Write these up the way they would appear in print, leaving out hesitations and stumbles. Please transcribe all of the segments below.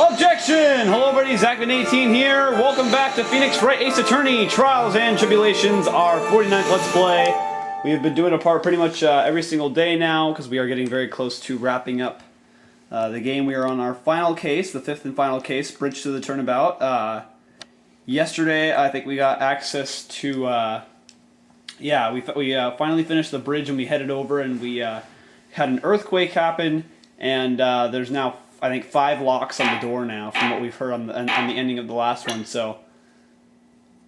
Objection! Hello everybody, Zachman18 here. Welcome back to Phoenix Wright Ace Attorney, Trials and Tribulations, our 49th Let's Play. We have been doing a part pretty much every single day now, because we are getting very close to wrapping up the game. We are on our final case, the fifth and final case, Bridge to the Turnabout. Yesterday, I think we got access to, we finally finished the bridge and we headed over and we had an earthquake happen, and there's now, I think, 5 locks on the door now from what we've heard on the ending of the last one, so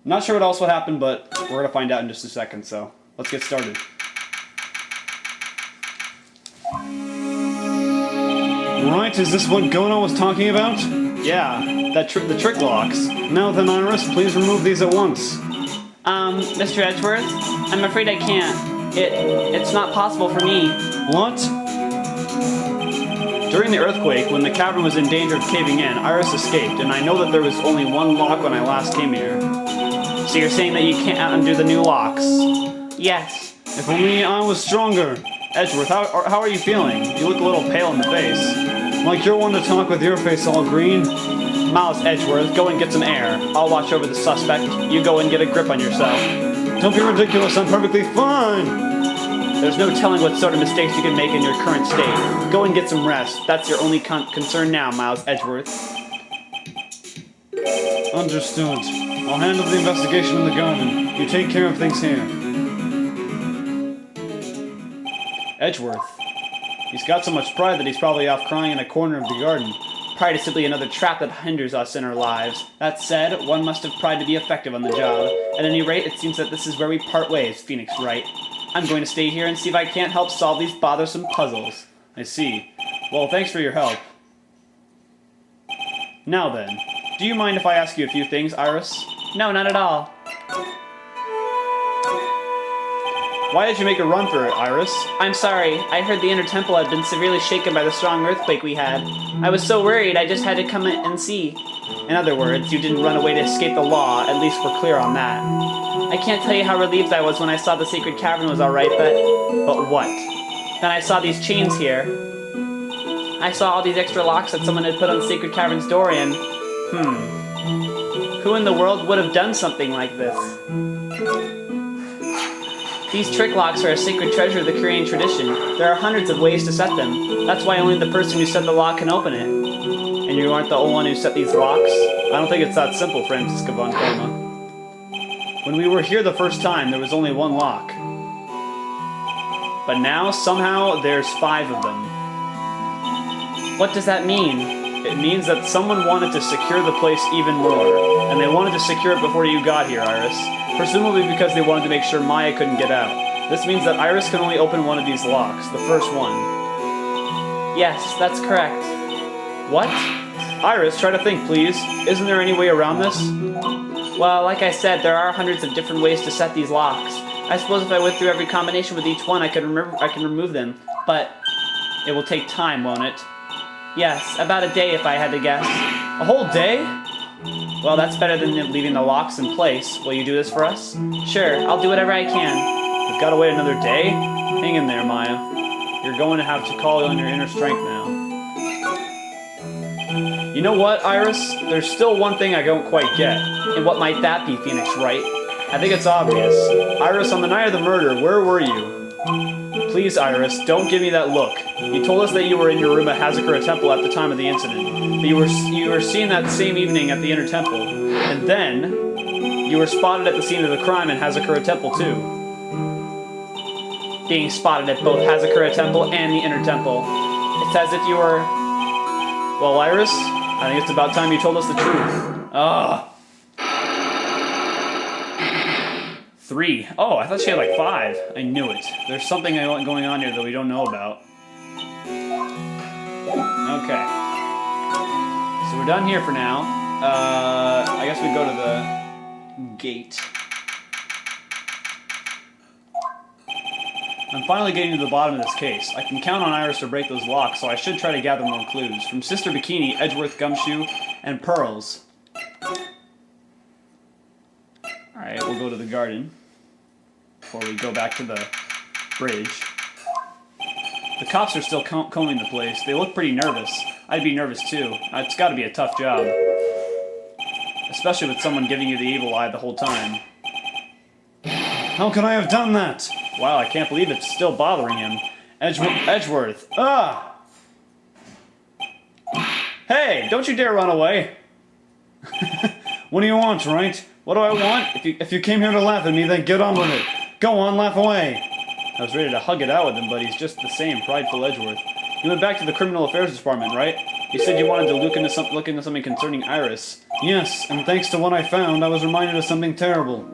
I'm not sure what else would happen, but we're going to find out in just a second, so let's get started. Right, is this what Gono was talking about? Yeah, the trick locks. Now then, Iris, please remove these at once. Mr. Edgeworth, I'm afraid I can't. It's not possible for me. What? During the earthquake, when the cavern was in danger of caving in, Iris escaped, and I know that there was only one lock when I last came here. So you're saying that you can't undo the new locks? Yes. If only I was stronger. Edgeworth, how are you feeling? You look a little pale in the face. Like you're one to talk with your face all green. Miles Edgeworth, go and get some air. I'll watch over the suspect. You go and get a grip on yourself. Don't be ridiculous, I'm perfectly fine. There's no telling what sort of mistakes you can make in your current state. Go and get some rest. That's your only concern now, Miles Edgeworth. Understood. I'll handle the investigation in the garden. You take care of things here. Edgeworth. He's got so much pride that he's probably off crying in a corner of the garden. Pride is simply another trap that hinders us in our lives. That said, one must have pride to be effective on the job. At any rate, it seems that this is where we part ways, Phoenix Wright. I'm going to stay here and see if I can't help solve these bothersome puzzles. I see. Well, thanks for your help. Now then, do you mind if I ask you a few things, Iris? No, not at all. Why did you make a run for it, Iris? I'm sorry. I heard the inner temple had been severely shaken by the strong earthquake we had. I was so worried I just had to come in and see. In other words, you didn't run away to escape the law, at least we're clear on that. I can't tell you how relieved I was when I saw the sacred cavern was alright, but... But what? Then I saw these chains here. I saw all these extra locks that someone had put on the sacred cavern's door and... Who in the world would have done something like this? These trick locks are a sacred treasure of the Korean tradition. There are hundreds of ways to set them. That's why only the person who set the lock can open it. And you aren't the only one who set these locks? I don't think it's that simple, Francisca von Coma. When we were here the first time, there was only one lock. But now, somehow, there's 5 of them. What does that mean? It means that someone wanted to secure the place even more, and they wanted to secure it before you got here, Iris. Presumably because they wanted to make sure Maya couldn't get out. This means that Iris can only open one of these locks, the first one. Yes, that's correct. What? Iris, try to think, please. Isn't there any way around this? Well, like I said, there are hundreds of different ways to set these locks. I suppose if I went through every combination with each one, I can remove them. But it will take time, won't it? Yes, about a day if I had to guess. A whole day? Well, that's better than leaving the locks in place. Will you do this for us? Sure, I'll do whatever I can. We've got to wait another day? Hang in there, Maya. You're going to have to call on your inner strength now. You know what, Iris? There's still one thing I don't quite get. And what might that be, Phoenix Wright? I think it's obvious. Iris, on the night of the murder, where were you? Please, Iris, don't give me that look. You told us that you were in your room at Hazakura Temple at the time of the incident. But you were seen that same evening at the Inner Temple. And then, you were spotted at the scene of the crime in Hazakura Temple, too. Being spotted at both Hazakura Temple and the Inner Temple. It's as if you were... Well, Iris, I think it's about time you told us the truth. Ugh. 3. Oh, I thought she had like 5. I knew it. There's something going on here that we don't know about. Okay. So we're done here for now. I guess we go to the gate. I'm finally getting to the bottom of this case. I can count on Iris to break those locks, so I should try to gather more clues. From Sister Bikini, Edgeworth Gumshoe, and Pearls. Alright, we'll go to the garden before we go back to the bridge. The cops are still combing the place. They look pretty nervous. I'd be nervous too. It's gotta be a tough job. Especially with someone giving you the evil eye the whole time. How could I have done that? Wow, I can't believe it's still bothering him. Edgeworth. Ah! Hey, don't you dare run away. What do you want, Wright? What do I want? If you came here to laugh at me, then get on with it. Go on, laugh away. I was ready to hug it out with him, but he's just the same, prideful Edgeworth. You went back to the Criminal Affairs Department, right? You said you wanted to look into something concerning Iris. Yes, and thanks to what I found, I was reminded of something terrible.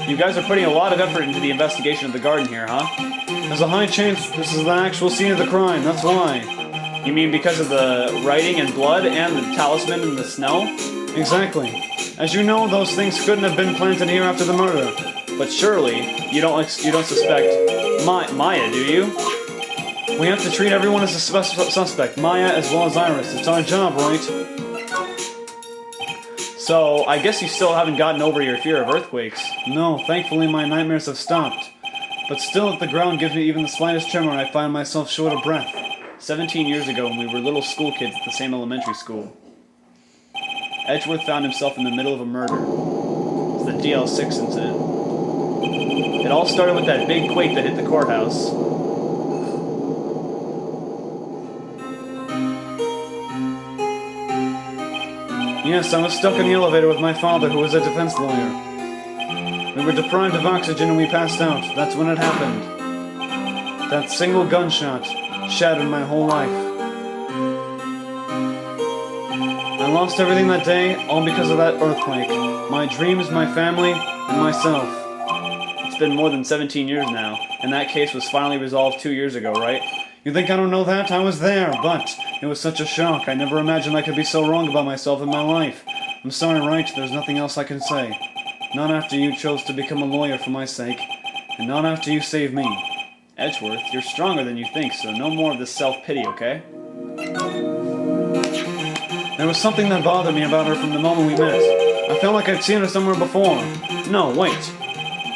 You guys are putting a lot of effort into the investigation of the garden here, huh? There's a high chance this is the actual scene of the crime, that's why. You mean because of the writing and blood and the talisman in the snow? Exactly. As you know, those things couldn't have been planted here after the murder. But surely, you don't suspect Maya, do you? We have to treat everyone as a suspect, Maya as well as Iris. It's our job, right? So, I guess you still haven't gotten over your fear of earthquakes. No, thankfully my nightmares have stopped. But still, if the ground gives me even the slightest tremor, I find myself short of breath. 17 years ago, when we were little school kids at the same elementary school, Edgeworth found himself in the middle of a murder. It's the DL6 incident. It all started with that big quake that hit the courthouse. Yes, I was stuck in the elevator with my father, who was a defense lawyer. We were deprived of oxygen and we passed out. That's when it happened. That single gunshot shattered my whole life. I lost everything that day, all because of that earthquake. My dreams, my family, and myself. It's been more than 17 years now, and that case was finally resolved 2 years ago, right? You think I don't know that? I was there, but it was such a shock. I never imagined I could be so wrong about myself in my life. I'm sorry, Wright, there's nothing else I can say. Not after you chose to become a lawyer for my sake, and not after you saved me. Edgeworth, you're stronger than you think, so no more of this self-pity, okay? There was something that bothered me about her from the moment we met. I felt like I'd seen her somewhere before. No, wait.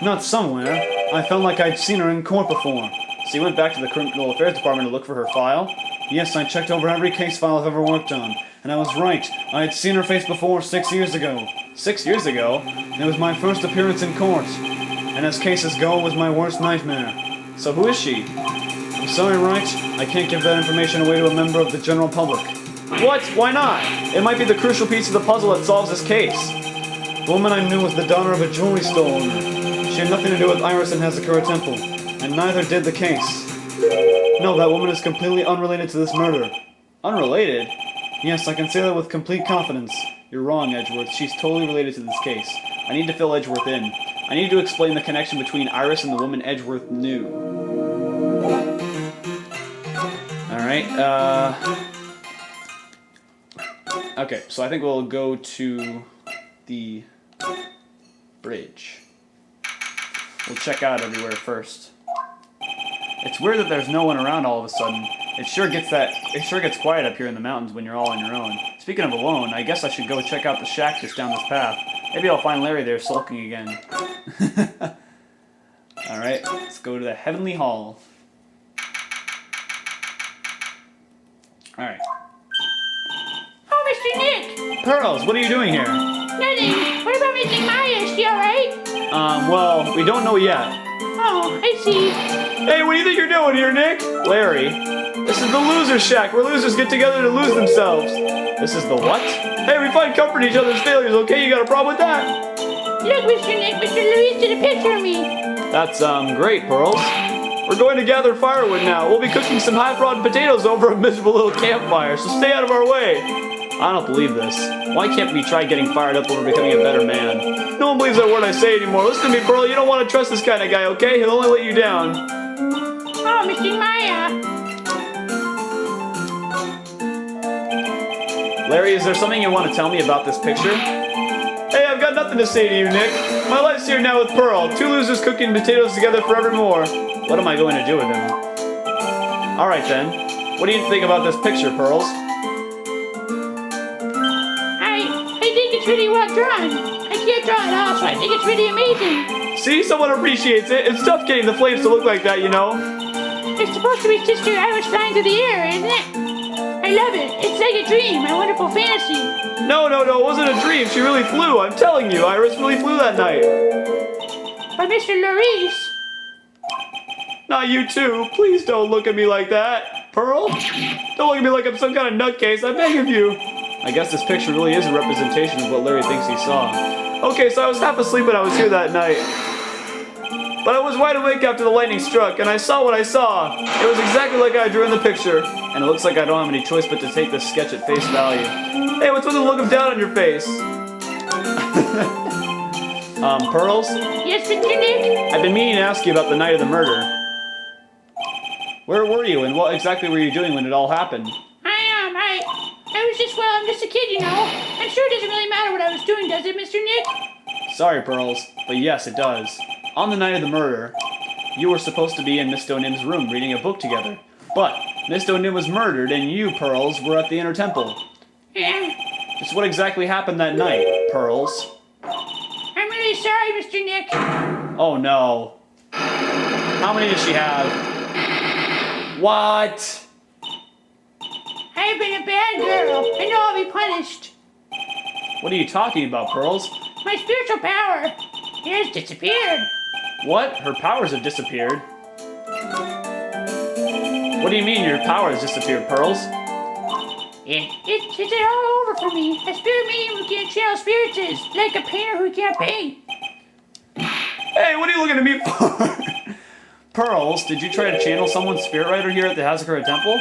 Not somewhere. I felt like I'd seen her in court before. So you went back to the Criminal Affairs Department to look for her file? Yes, I checked over every case file I've ever worked on. And I was right. I had seen her face before 6 years ago. 6 years ago? It was my first appearance in court. And as cases go, it was my worst nightmare. So who is she? I'm sorry, Wright. I can't give that information away to a member of the general public. What? Why not? It might be the crucial piece of the puzzle that solves this case. The woman I knew was the daughter of a jewelry store owner. She had nothing to do with Iris and Hezekiah Temple, and neither did the case. No, that woman is completely unrelated to this murder. Unrelated? Yes, I can say that with complete confidence. You're wrong, Edgeworth. She's totally related to this case. I need to fill Edgeworth in. I need to explain the connection between Iris and the woman Edgeworth knew. Alright, okay, so I think we'll go to the bridge. We'll check out everywhere first. It's weird that there's no one around all of a sudden. It sure gets quiet up here in the mountains when you're all on your own. Speaking of alone, I guess I should go check out the shack just down this path. Maybe I'll find Larry there sulking again. Alright, let's go to the Heavenly Hall. Alright. Oh, Mr. Nick! Pearls, what are you doing here? Nothing. What about Missing Maya? Is she alright? Well, we don't know yet. Oh, I see. Hey, what do you think you're doing here, Nick? Larry. This is the loser's shack, where losers get together to lose themselves. This is the what? Hey, we find comfort in each other's failures, okay? You got a problem with that? Look, Mr. Nick, Mr. Louise did a picture of me. That's, great, Pearls. We're going to gather firewood now. We'll be cooking some high-brown potatoes over a miserable little campfire, so stay out of our way. I don't believe this. Why can't we try getting fired up over becoming a better man? No one believes that word I say anymore. Listen to me, Pearl. You don't want to trust this kind of guy, okay? He'll only let you down. Oh, Mr. Maya. Larry, is there something you want to tell me about this picture? Hey, I've got nothing to say to you, Nick. My life's here now with Pearl. Two losers cooking potatoes together forevermore. What am I going to do with him? Alright then. What do you think about this picture, Pearls? I think it's really well drawn. I can't draw it all, so I think it's really amazing. See, someone appreciates it. It's tough getting the flames to look like that, you know. It's supposed to be Sister Iris flying through the air, isn't it? I love it. It's like a dream, a wonderful fantasy. No, it wasn't a dream. She really flew. I'm telling you, Iris really flew that night. But Mr. Larice, Not you too. Please don't look at me like that. Pearl? Don't look at me like I'm some kind of nutcase. I beg of you. I guess this picture really is a representation of what Larry thinks he saw. Okay, so I was half asleep when I was here that night. But I was wide awake after the lightning struck, and I saw what I saw. It was exactly like I drew in the picture. And it looks like I don't have any choice but to take this sketch at face value. Hey, what's with the look of doubt on your face? Pearls? yes, Mr. Nick? I've been meaning to ask you about the night of the murder. Where were you, and what exactly were you doing when it all happened? I'm just a kid, you know. I'm sure it doesn't really matter what I was doing, does it, Mr. Nick? Sorry, Pearls, but yes, it does. On the night of the murder, you were supposed to be in Miss Donim's room reading a book together. But Miss Donim was murdered, and you, Pearls, were at the Inner Temple. Yeah. Just what exactly happened that night, Pearls? I'm really sorry, Mr. Nick. Oh no. How many does she have? What? I've been a bad girl. I know I'll be punished. What are you talking about, Pearls? My spiritual power has disappeared. What? Her powers have disappeared? What do you mean your power has disappeared, Pearls? It's all over for me. A spirit medium who can't channel spirits is like a painter who can't paint. Hey, what are you looking at me for? Pearls, did you try to channel someone's spirit writer here at the Hazakura Temple?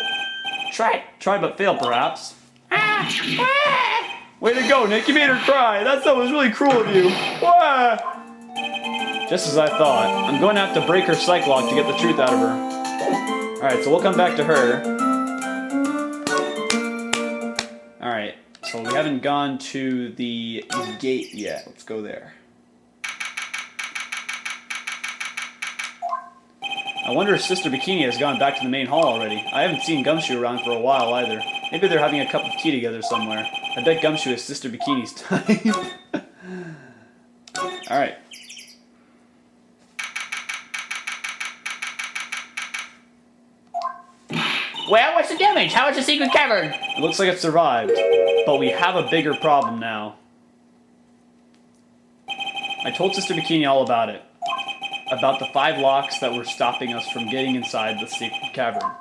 Try but fail, perhaps. Way to go, Nick. You made her cry. That was really cruel of you. Just as I thought. I'm going to have to break her psyche-lock to get the truth out of her. Alright, so we'll come back to her. Alright, so we haven't gone to the gate yet. Let's go there. I wonder if Sister Bikini has gone back to the main hall already. I haven't seen Gumshoe around for a while either. Maybe they're having a cup of tea together somewhere. I bet Gumshoe is Sister Bikini's type. Alright. Well, what's the damage? How is the secret cavern? It looks like it survived, but we have a bigger problem now. I told Sister Bikini all about it. About the 5 locks that were stopping us from getting inside the secret cavern.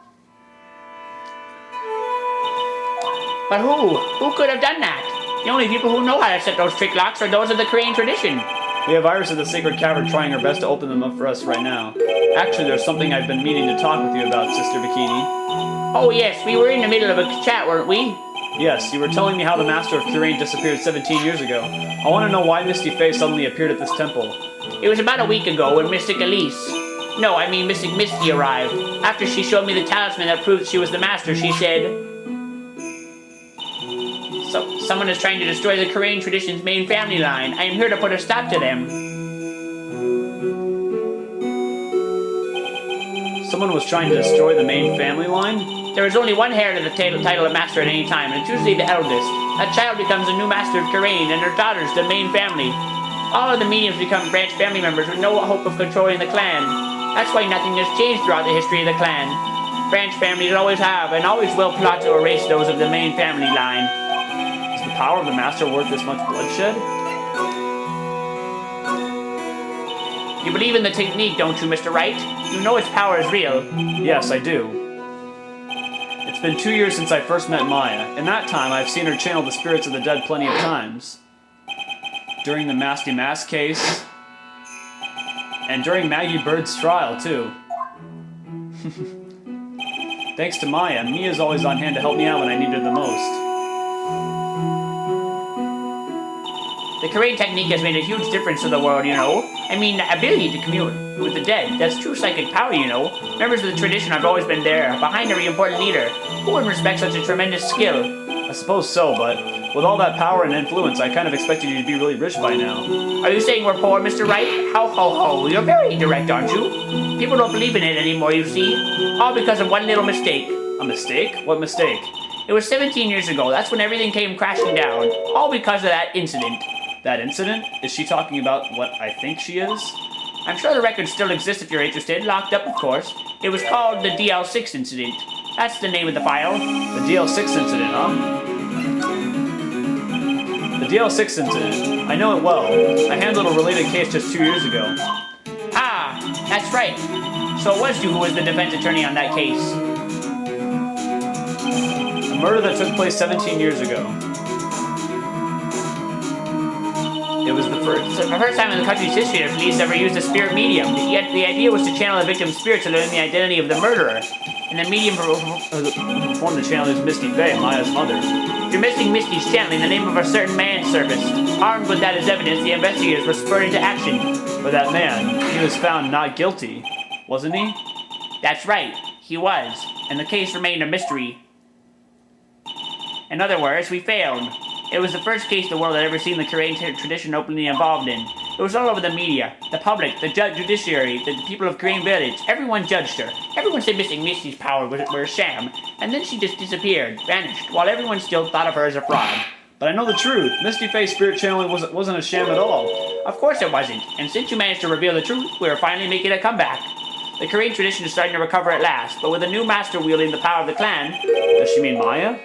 But who could have done that? The only people who know how to set those trick locks are those of the Korean tradition. We have Iris of the Sacred Cavern trying her best to open them up for us right now. Actually, there's something I've been meaning to talk with you about, Sister Bikini. Oh yes, we were in the middle of a chat, weren't we? Yes, you were telling me how the Master of Kurain disappeared 17 years ago. I want to know why Misty Faye suddenly appeared at this temple. It was about a week ago when Mystic Elise... No, I mean Mystic Misty arrived. After she showed me the talisman that proved she was the Master, she said... So, someone is trying to destroy the Korean tradition's main family line. I am here to put a stop to them. Someone was trying to destroy the main family line? There is only one heir to the title of Master at any time, and it's usually the eldest. That child becomes the new Master of Korean, and their daughters the main family. All of the mediums become branch family members with no hope of controlling the clan. That's why nothing has changed throughout the history of the clan. Branch families always have, and always will plot to erase those of the main family line. Is the power of the Master worth this much bloodshed? You believe in the technique, don't you, Mr. Wright? You know its power is real. Yes, I do. It's been 2 years since I first met Maya. In that time, I've seen her channel the spirits of the dead plenty of times. During the Masty Mask case, and during Maggie Bird's trial, too. Thanks to Maya, Mia's always on hand to help me out when I need her the most. The Korean technique has made a huge difference to the world, you know. I mean, the ability to commune with the dead. That's true psychic power, you know. Members of the tradition have always been there, behind every important leader. Who would respect such a tremendous skill? I suppose so, but with all that power and influence, I kind of expected you to be really rich by now. Are you saying we're poor, Mr. Wright? Ho, ho, ho. You're very indirect, aren't you? People don't believe in it anymore, you see. All because of one little mistake. A mistake? What mistake? It was 17 years ago. That's when everything came crashing down. All because of that incident. That incident? Is she talking about what I think she is? I'm sure the records still exist if you're interested. Locked up, of course. It was called the DL6 incident. That's the name of the file. The DL6 incident, huh? The DL6 incident. I know it well. I handled a related case just 2 years ago. Ah, that's right. So it was you who was the defense attorney on that case. A murder that took place 17 years ago. It was the first. So the first time in the country's history the police ever used a spirit medium. Yet the idea was to channel the victim's spirit to learn the identity of the murderer. And the medium Performed the channel is Misty Faye, Maya's mother. Through Misty Misty's channeling, the name of a certain man surfaced. Armed with that as evidence, the investigators were spurred into action. But that man, he was found not guilty, wasn't he? That's right, he was. And the case remained a mystery. In other words, we failed. It was the first case the world had ever seen the Korean tradition openly involved in. It was all over the media, the public, the judiciary, the people of Korean Village. Everyone judged her. Everyone said Missing Misty's power was a sham. And then she just disappeared, vanished, while everyone still thought of her as a fraud. But I know the truth. Misty Faye's spirit channeling wasn't a sham at all. Of course it wasn't. And since you managed to reveal the truth, we are finally making a comeback. The Korean tradition is starting to recover at last, but with a new master wielding the power of the clan. Does she mean Maya?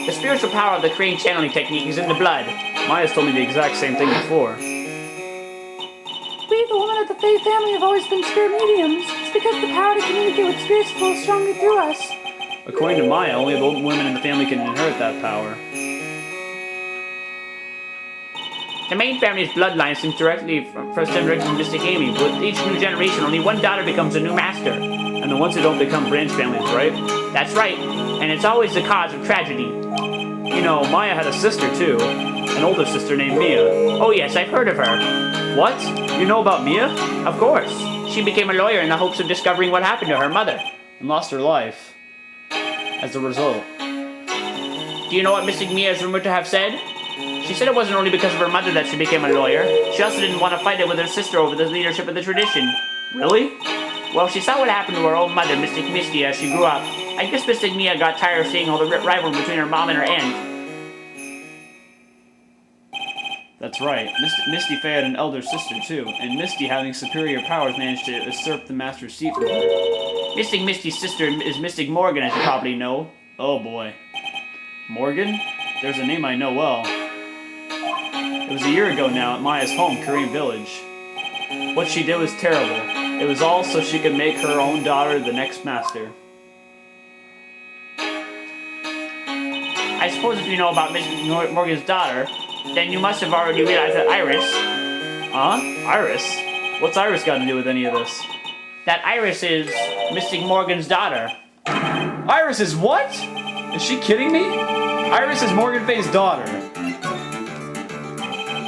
The spiritual power of the Korean channeling technique is in the blood. Maya's told me the exact same thing before. We, the women of the Faye family, have always been spirit mediums. It's because the power to communicate with spirits flows strongly through us. According to Maya, only the women in the family can inherit that power. The main family's bloodline stems directly from Mystic Amy, but with each new generation, only one daughter becomes a new master. And the ones who don't become branch families, right? That's right, and it's always the cause of tragedy. You know, Maya had a sister too. An older sister named Mia. Oh yes, I've heard of her. What? You know about Mia? Of course. She became a lawyer in the hopes of discovering what happened to her mother. And lost her life. As a result. Do you know what Mystic Mia is rumored to have said? She said it wasn't only because of her mother that she became a lawyer. She also didn't want to fight it with her sister over the leadership of the tradition. Really? Well, she saw what happened to her own mother, Mystic Misty, as she grew up. I guess Mystic Mia got tired of seeing all the rivalry between her mom and her aunt. That's right. Misty Faye had an elder sister too, and Misty, having superior powers, managed to usurp the master's seat from her. Mystic Misty's sister is Mystic Morgan, as you probably know. Oh boy. Morgan? There's a name I know well. It was a year ago now at Maya's home, Korean Village. What she did was terrible. It was all so she could make her own daughter the next master. I suppose if you know about Mystic Morgan's daughter, then you must have already realized that Iris... Huh? Iris? What's Iris got to do with any of this? That Iris is Mystic Morgan's daughter. Iris is what? Is she kidding me? Iris is Morgan Faye's daughter.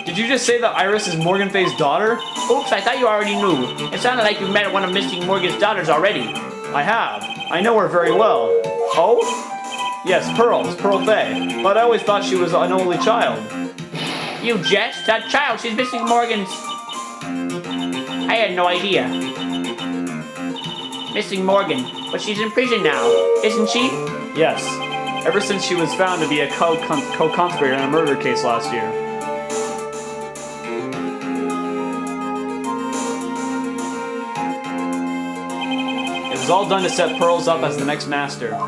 Did you just say that Iris is Morgan Faye's daughter? Oops, I thought you already knew. It sounded like you've met one of Mystic Morgan's daughters already. I have. I know her very well. Oh? Yes, Pearl Faye. But I always thought she was an only child. You jest? That child, she's Mystic Morgan's... I had no idea. Mystic Morgan, but she's in prison now, isn't she? Yes. Ever since she was found to be a co-conspirator in a murder case last year. It was all done to set Pearls up as the next master.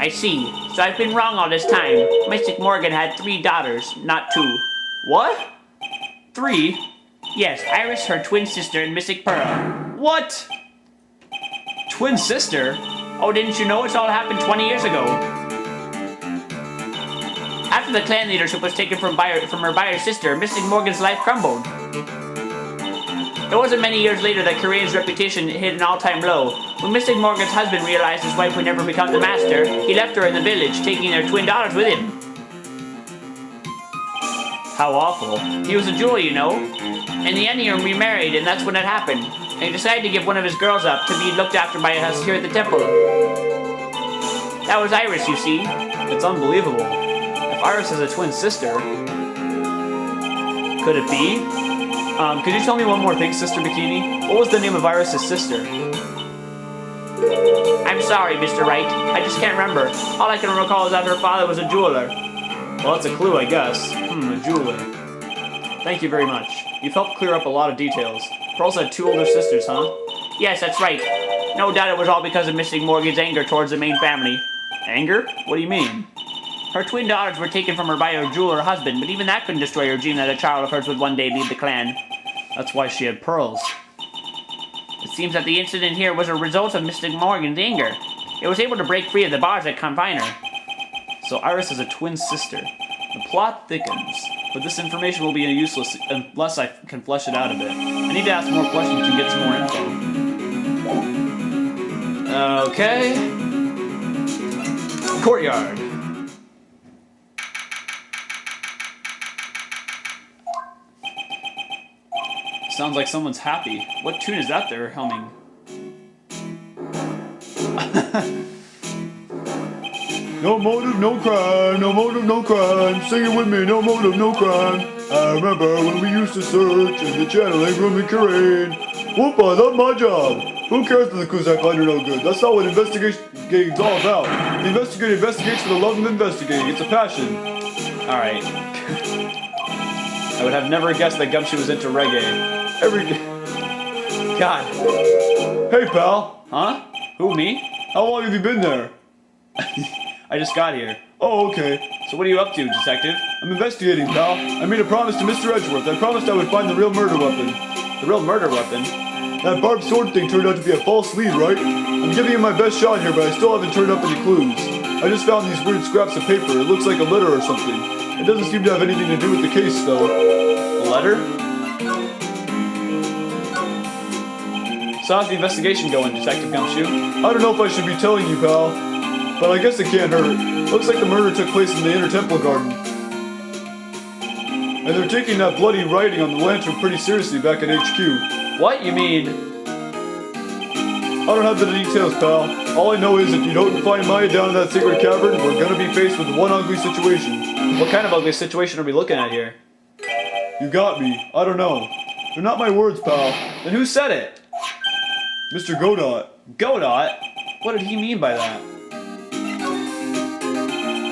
I see. So I've been wrong all this time. Mystic Morgan had 3 daughters, not 2. What? 3? Yes, Iris, her twin sister, and Mystic Pearl. What? Twin sister? Oh, didn't you know? It's all happened 20 years ago. After the clan leadership was taken from her by her sister, Mystic Morgan's life crumbled. It wasn't many years later that Korean's reputation hit an all-time low. When Mystic Morgan's husband realized his wife would never become the master, he left her in the village, taking their twin daughters with him. How awful. He was a jewel, you know. In the end, he remarried, and that's when it happened. And he decided to give one of his girls up to be looked after by us here at the temple. That was Iris, you see. It's unbelievable. If Iris has a twin sister... Could it be? Could you tell me one more thing, Sister Bikini? What was the name of Iris' sister? I'm sorry, Mr. Wright. I just can't remember. All I can recall is that her father was a jeweler. Well, that's a clue, I guess. A jeweler. Thank you very much. You've helped clear up a lot of details. Pearl's had 2 older sisters, huh? Yes, that's right. No doubt it was all because of Mrs. Morgan's anger towards the main family. Anger? What do you mean? Her twin daughters were taken from her by her jeweler husband, but even that couldn't destroy her dream that a child of hers would one day lead the clan. That's why she had pearls. It seems that the incident here was a result of Mr. Morgan's anger. It was able to break free of the bars that confine her. So Iris is a twin sister. The plot thickens, but this information will be useless unless I can flesh it out a bit. I need to ask more questions and get some more info. Okay. Courtyard. Sounds like someone's happy. What tune is that they're humming? No motive, no crime. No motive, no crime. Sing it with me. No motive, no crime. I remember when we used to search in the channeling room in Korean. Whoop, I love my job. Who cares if the clues I find are no good? That's not what investigating's all about. The investigator investigates for the love of investigating. It's a passion. Alright. I would have never guessed that Gumshoe was into reggae. God. Hey, pal. Huh? Who, me? How long have you been there? I just got here. Oh, okay. So what are you up to, detective? I'm investigating, pal. I made a promise to Mr. Edgeworth. I promised I would find the real murder weapon. The real murder weapon? That barbed sword thing turned out to be a false lead, right? I'm giving you my best shot here, but I still haven't turned up any clues. I just found these weird scraps of paper. It looks like a letter or something. It doesn't seem to have anything to do with the case, though. A letter? So how's the investigation going, Detective Gumshoe? I don't know if I should be telling you, pal. But I guess it can't hurt. Looks like the murder took place in the Inner Temple Garden. And they're taking that bloody writing on the lantern pretty seriously back at HQ. What? You mean? I don't have the details, pal. All I know is if you don't find Maya down in that secret cavern, we're gonna be faced with one ugly situation. What kind of ugly situation are we looking at here? You got me. I don't know. They're not my words, pal. Then who said it? Mr. Godot. Godot? What did he mean by that?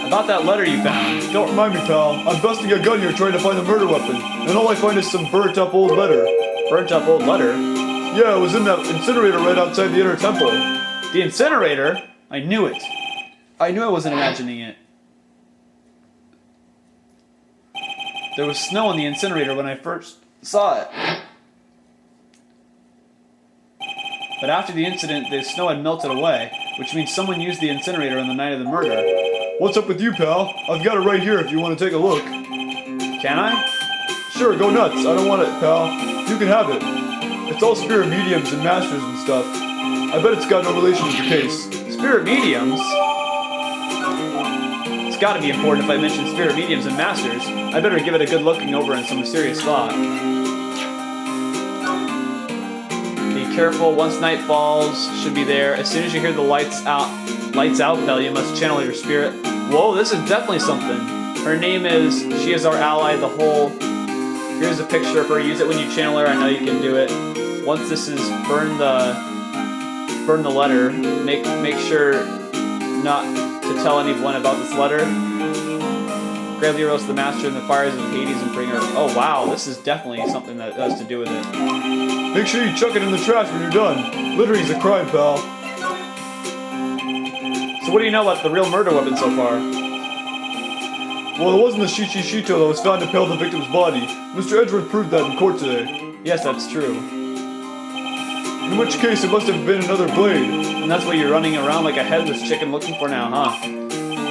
About that letter you found. Don't remind me, pal. I'm busting a gun here trying to find the murder weapon, and all I find is some burnt up old letter. Burnt up old letter? Yeah, it was in that incinerator right outside the Inner Temple. The incinerator? I knew it. I knew I wasn't imagining it. There was snow on the incinerator when I first saw it. But after the incident, the snow had melted away, which means someone used the incinerator on the night of the murder. What's up with you, pal? I've got it right here if you want to take a look. Can I? Sure, go nuts. I don't want it, pal. You can have it. It's all spirit mediums and masters and stuff. I bet it's got no relation to the case. Spirit mediums? It's gotta be important if I mention spirit mediums and masters. I better give it a good looking over and some serious thought. Careful, once night falls, should be there. As soon as you hear the lights out bell, you must channel your spirit. Whoa, this is definitely something. Her name is, she is our ally, the whole. Here's a picture of her. Use it when you channel her. I know you can do it. Once this is, burn the letter. Make sure not to tell anyone about this letter. Gravely roast the master in the fires of Hades and bring her. Oh wow, this is definitely something that has to do with it. Make sure you chuck it in the trash when you're done. Littering's a crime, pal. So what do you know about the real murder weapon so far? Well, it wasn't the Shichi-Shito that was found to impale the victim's body. Mr. Edgeworth proved that in court today. Yes, that's true. In which case, it must have been another blade. And that's what you're running around like a headless chicken looking for now, huh?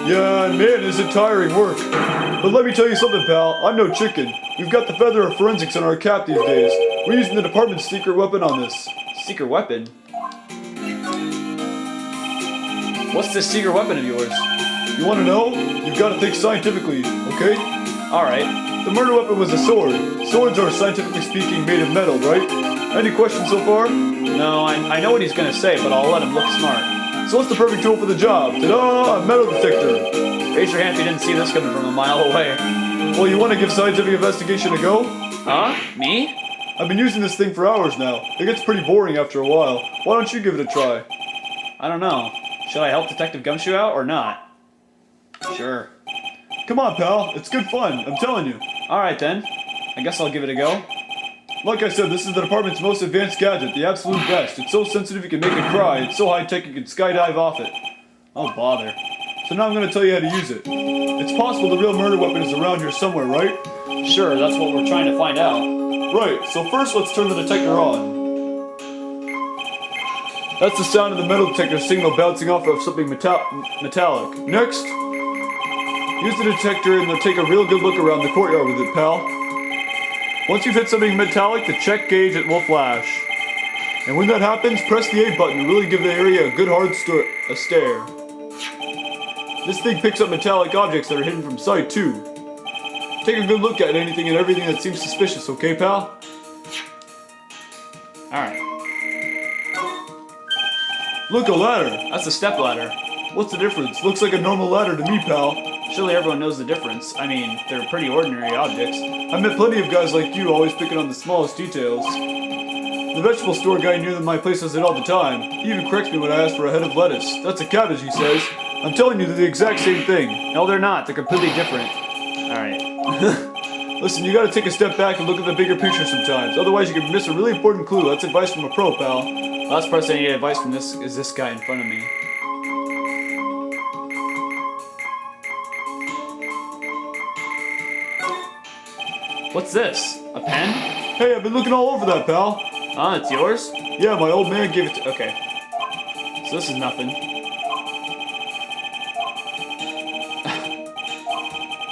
Yeah, and man, is it tiring work. But let me tell you something, pal. I'm no chicken. We've got the feather of forensics on our cap these days. We're using the department's secret weapon on this. Secret weapon? What's this secret weapon of yours? You want to know? You've got to think scientifically, okay? Alright. The murder weapon was a sword. Swords are, scientifically speaking, made of metal, right? Any questions so far? No, I know what he's going to say, but I'll let him look smart. So what's the perfect tool for the job? Ta-da! A metal detector! Raise your hand if you didn't see this coming from a mile away. Well, you want to give scientific investigation a go? Huh? Me? I've been using this thing for hours now. It gets pretty boring after a while. Why don't you give it a try? I don't know. Should I help Detective Gumshoe out or not? Sure. Come on, pal. It's good fun. I'm telling you. Alright then. I guess I'll give it a go. Like I said, this is the department's most advanced gadget, the absolute best. It's so sensitive you can make it cry. It's so high-tech you can skydive off it. Oh, bother. So now I'm going to tell you how to use it. It's possible the real murder weapon is around here somewhere, right? Sure, that's what we're trying to find out. Right, so first let's turn the detector on. That's the sound of the metal detector signal bouncing off of something metallic. Next, use the detector and then take a real good look around the courtyard with it, pal. Once you've hit something metallic, the check gauge it will flash. And when that happens, press the A button to really give the area a good hard stare. This thing picks up metallic objects that are hidden from sight, too. Take a good look at anything and everything that seems suspicious, okay, pal? Alright. Look, a ladder! That's a step ladder. What's the difference? Looks like a normal ladder to me, pal. Surely everyone knows the difference. I mean, they're pretty ordinary objects. I've met plenty of guys like you always picking on the smallest details. The vegetable store guy near my place does it all the time. He even corrects me when I ask for a head of lettuce. That's a cabbage, he says. I'm telling you, they're the exact same thing. No, they're not. They're completely different. Alright. Listen, you gotta take a step back and look at the bigger picture sometimes. Otherwise, you can miss a really important clue. That's advice from a pro, pal. Last person I need advice from is this guy in front of me. What's this? A pen? Hey, I've been looking all over that, pal. Ah, it's yours? Yeah, my old man gave it to... Okay. So this is nothing.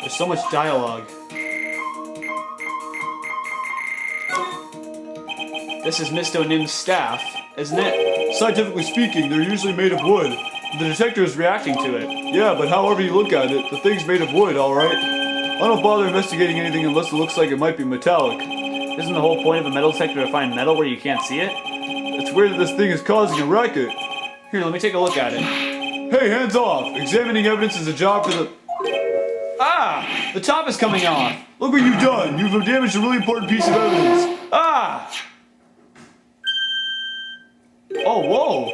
There's so much dialogue. This is Mr. O'Nim's staff, isn't it? Scientifically speaking, they're usually made of wood. The detector is reacting to it. Yeah, but however you look at it, the thing's made of wood, alright? I don't bother investigating anything unless it looks like it might be metallic. Isn't the whole point of a metal detector to find metal where you can't see it? It's weird that this thing is causing a racket. Here, let me take a look at it. Hey, hands off! Examining evidence is a job for the... Ah! The top is coming off! Look what you've done! You've damaged a really important piece of evidence! Ah! Oh, whoa!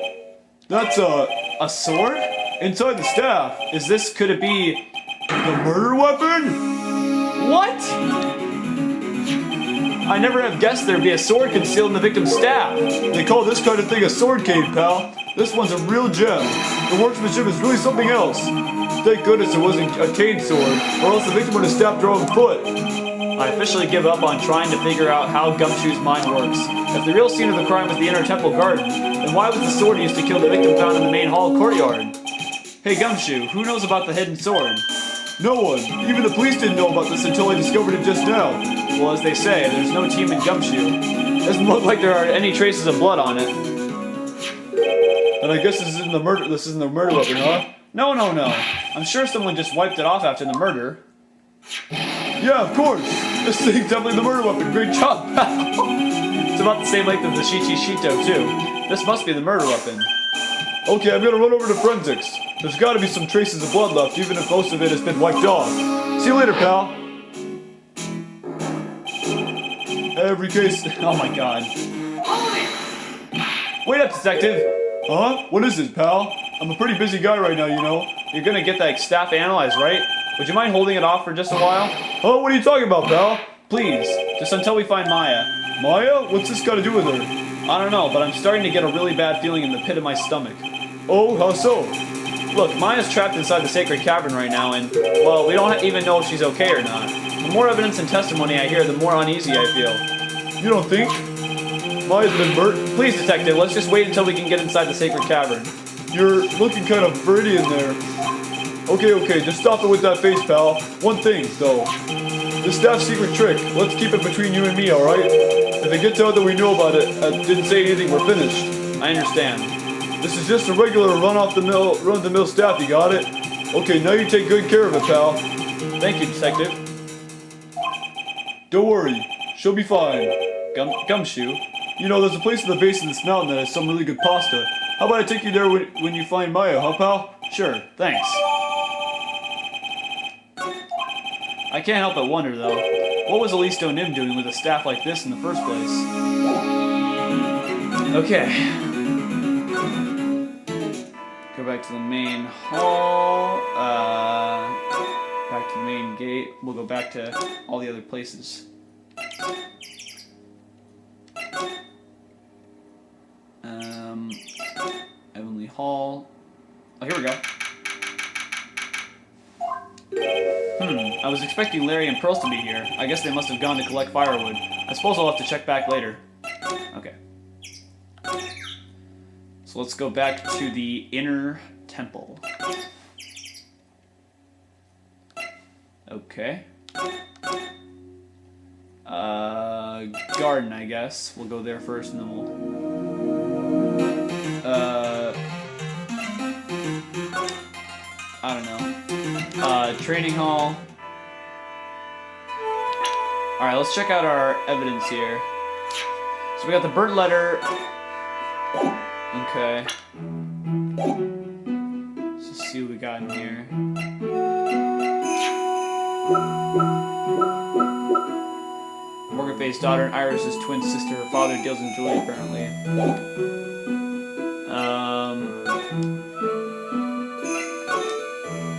That's a sword? Inside the staff. Could it be the murder weapon? What? I never have guessed there'd be a sword concealed in the victim's staff. They call this kind of thing a sword cave, pal. This one's a real gem. The workmanship is really something else. Thank goodness it wasn't a cane sword, or else the victim would have stabbed her own foot. I officially give up on trying to figure out how Gumshoe's mind works. If the real scene of the crime was the inner temple garden, then why was the sword used to kill the victim found in the main hall courtyard? Hey Gumshoe, who knows about the hidden sword? No one. Even the police didn't know about this until I discovered it just now. Well, as they say, there's no team in Gumshoe. Doesn't look like there are any traces of blood on it. And I guess this isn't the murder weapon, huh? No. I'm sure someone just wiped it off after the murder. Yeah, of course. This thing's definitely the murder weapon. Great job. It's about the same length as the Shito, too. This must be the murder weapon. Okay, I'm gonna run over to forensics. There's gotta be some traces of blood left, even if most of it has been wiped off. See you later, pal. Every case... Oh my god. Wait up, detective. Huh? What is it, pal? I'm a pretty busy guy right now, you know. You're gonna get that staff analyzed, right? Would you mind holding it off for just a while? Oh, what are you talking about, pal? Please, just until we find Maya. Maya? What's this got to do with her? I don't know, but I'm starting to get a really bad feeling in the pit of my stomach. Oh, how so? Look, Maya's trapped inside the sacred cavern right now, and, well, we don't even know if she's okay or not. The more evidence and testimony I hear, the more uneasy I feel. You don't think? Maya's been burnt? Please, detective, let's just wait until we can get inside the sacred cavern. You're looking kind of pretty in there. Okay, just stop it with that face, pal. One thing, though. This staff's secret trick, let's keep it between you and me, alright? If it gets out that we know about it, and didn't say anything, we're finished. I understand. This is just a regular run-of-the-mill staff, you got it? Okay, now you take good care of it, pal. Thank you, detective. Don't worry, she'll be fine. Gumshoe. You know, there's a place in the base of this mountain that has some really good pasta. How about I take you there when you find Maya, huh, pal? Sure, thanks. I can't help but wonder, though, what was Elise O'Nim doing with a staff like this in the first place? Okay. back to the main hall. Back to the main gate. We'll go back to all the other places. Heavenly Hall. Oh, here we go. I was expecting Larry and Pearls to be here. I guess they must have gone to collect firewood. I suppose I'll have to check back later. Okay. So let's go back to the inner temple. Okay. Garden, I guess. We'll go there first and then we'll... I don't know. Training hall. Alright, let's check out our evidence here. So we got the burnt letter. Okay. Let's just see what we got in here. Morgan-faced daughter and Iris's twin sister. Her father deals in jewelry, apparently.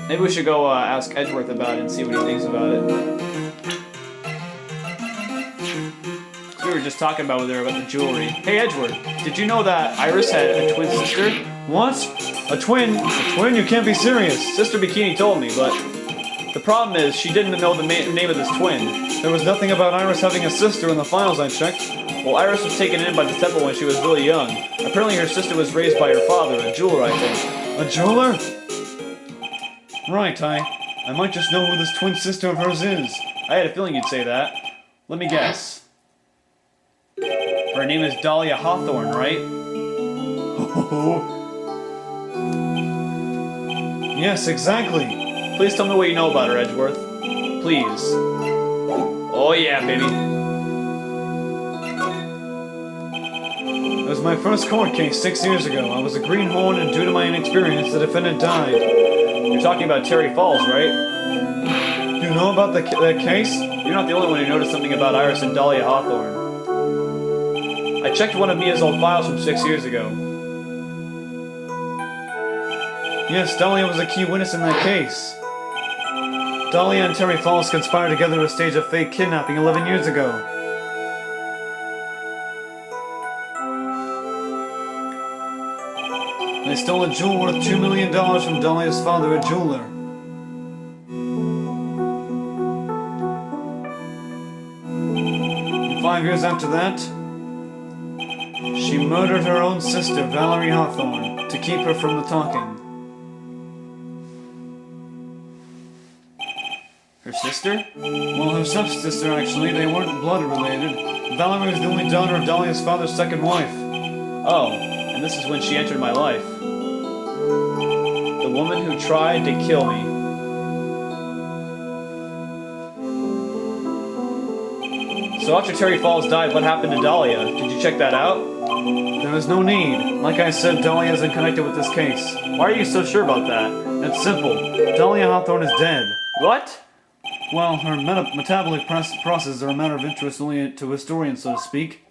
Maybe we should go ask Edgeworth about it and see what he thinks about it. We were just talking about the jewelry. Hey Edgeworth, did you know that Iris had a twin sister? What? A twin? A twin? You can't be serious. Sister Bikini told me, but the problem is she didn't know the name of this twin. There was nothing about Iris having a sister in the files I checked. Well, Iris was taken in by the temple when she was really young. Apparently her sister was raised by her father, a jeweler, I think. A jeweler? Right, I might just know who this twin sister of hers is. I had a feeling you'd say that. Let me guess. Her name is Dahlia Hawthorne, right? Yes, exactly. Please tell me what you know about her, Edgeworth. Please. Oh yeah, baby. It was my first court case 6 years ago. I was a greenhorn, and due to my inexperience, the defendant died. You're talking about Terry Falls, right? You know about that case? You're not the only one who noticed something about Iris and Dahlia Hawthorne. I checked one of Mia's old files from 6 years ago. Yes, Dahlia was a key witness in that case. Dahlia and Terry Falls conspired together to stage a fake kidnapping 11 years ago. They stole a jewel worth $2 million from Dahlia's father, a jeweler. And 5 years after that, she murdered her own sister, Valerie Hawthorne, to keep her from the talking. Her sister? Well, her stepsister, actually. They weren't blood related. Valerie was the only daughter of Dahlia's father's second wife. Oh, and this is when she entered my life. The woman who tried to kill me. So after Terry Falls died, what happened to Dahlia? Did you check that out? There was no need. Like I said, Dahlia isn't connected with this case. Why are you so sure about that? It's simple. Dahlia Hawthorne is dead. What? Well, her metabolic processes are a matter of interest only to historians, so to speak.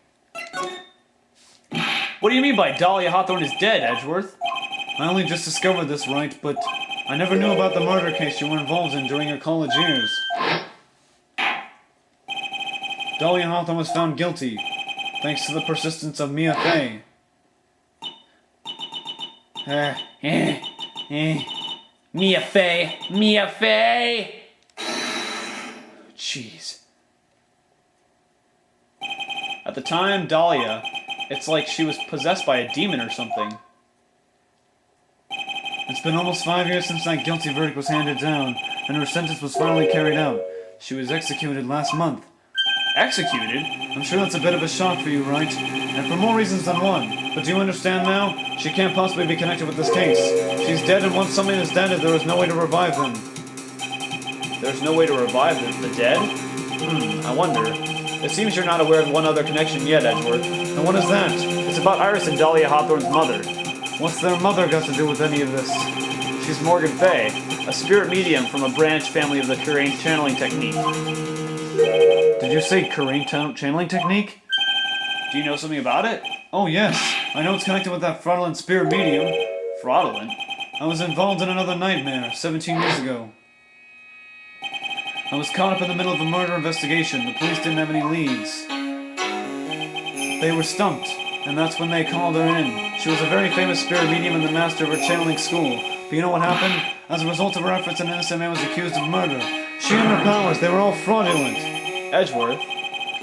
What do you mean by Dahlia Hawthorne is dead, Edgeworth? I only just discovered this, Wright, but I never knew about the murder case you were involved in during your college years. Dahlia Hawthorne was found guilty, thanks to the persistence of Mia Fey. Mia Fey! Mia Fey! Jeez. At the time, Dahlia, it's like she was possessed by a demon or something. It's been almost 5 years since that guilty verdict was handed down, and her sentence was finally carried out. She was executed last month. Executed? I'm sure that's a bit of a shock for you, right? And for more reasons than one. But do you understand now? She can't possibly be connected with this case. She's dead, and once somebody is dead, there is no way to revive them. There's no way to revive the dead? I wonder. It seems you're not aware of one other connection yet, Edgeworth. And what is that? It's about Iris and Dahlia Hawthorne's mother. What's their mother got to do with any of this? She's Morgan Fey, a spirit medium from a branch family of the Kurain channeling technique. Did you say Kurain channeling technique? Do you know something about it? Oh yes, I know it's connected with that fraudulent spirit medium. Fraudulent? I was involved in another nightmare 17 years ago. I was caught up in the middle of a murder investigation. The police didn't have any leads. They were stumped, and that's when they called her in. She was a very famous spirit medium and the master of her channeling school. But you know what happened? As a result of her efforts, an innocent man was accused of murder. She and her powers, they were all fraudulent. Edgeworth,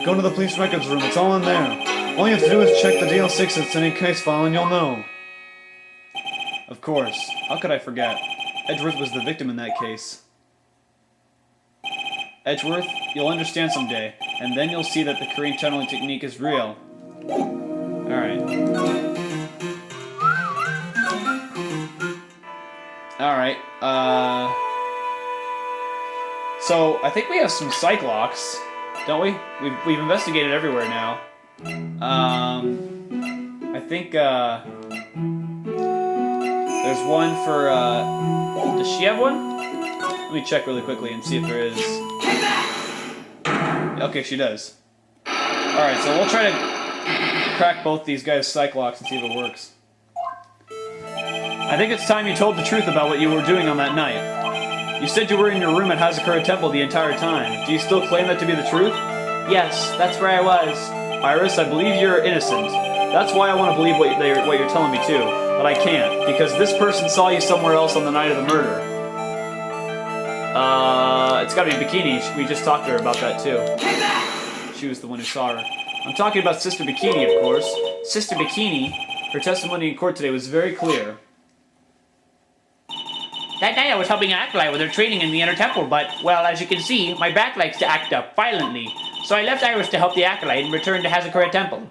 go to the police records room. It's all in there. All you have to do is check the DL6 it's in a case file and you'll know. Of course. How could I forget? Edgeworth was the victim in that case. Edgeworth, you'll understand someday, and then you'll see that the Korean channeling technique is real. Alright. Alright, so, I think we have some psyche-locks, don't we? We've investigated everywhere now. I think, there's one for, does she have one? Let me check really quickly and see if there is. Okay, she does. Alright, so we'll try to crack both these guys' psyche-locks and see if it works. I think it's time you told the truth about what you were doing on that night. You said you were in your room at Hazakura Temple the entire time. Do you still claim that to be the truth? Yes, that's where I was. Iris, I believe you're innocent. That's why I want to believe what you're telling me too. But I can't, because this person saw you somewhere else on the night of the murder. It's gotta be Bikini. We just talked to her about that too. She was the one who saw her. I'm talking about Sister Bikini, of course. Sister Bikini? Her testimony in court today was very clear. That night I was helping an acolyte with her training in the inner temple, but, well, as you can see, my back likes to act up violently. So I left Iris to help the acolyte and returned to Hazakura Temple.